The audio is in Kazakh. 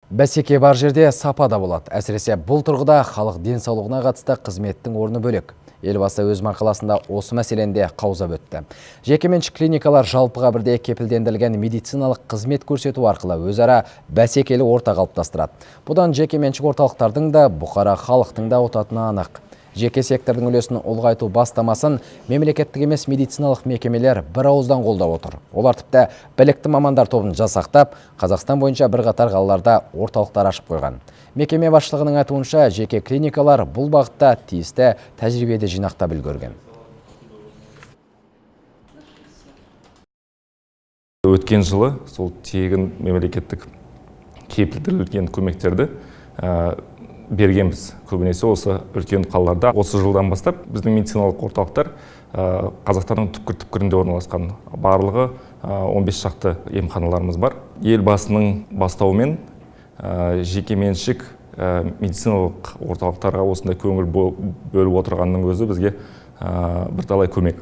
Бәсеке бар жерде сапа да болады. Әсіресе бұл тұрғыда халық денсаулығына қатысты қызметтің орны бөлек. Елбасы өз мақаласында осы мәселенде қаузап өтті. Жекеменшік клиникалар жалпыға бірдей кепілдендірілген медициналық қызмет көрсету арқылы өзара бәсекелі орта қалыптастырады. Бұдан жекеменшік орталықтардың да, бұқара халықтың да ұтатыны анық. Жеке сектордың үлесін ұлғайту бастамасын мемлекеттік емес медициналық мекемелер бір ауыздан қолдап отыр. Олар тіпті білікті мамандар тобын жасақтап, Қазақстан бойынша бірқатар қалаларда орталықтар ашып қойған. Мекеме басшылығының айтуынша, жеке клиникалар бұл бағытта тиісті тәжірибеде жинақтап үлгерген. Өткен жылы сол тегін мемлекеттік кепілдірілген көмектерді бергенбіз. Көбінесе осы үлкен қалаларда. Осы жылдан бастап біздің медициналық орталықтар Қазақстанның түпкір-түпкірінде орналасқан. Барлығы 15 шақты емханаларымыз бар. Елбасының бастауымен жекеменшік медициналық орталықтарға осындай көңіл бөліп отырғанның өзі бізге бірталай көмек.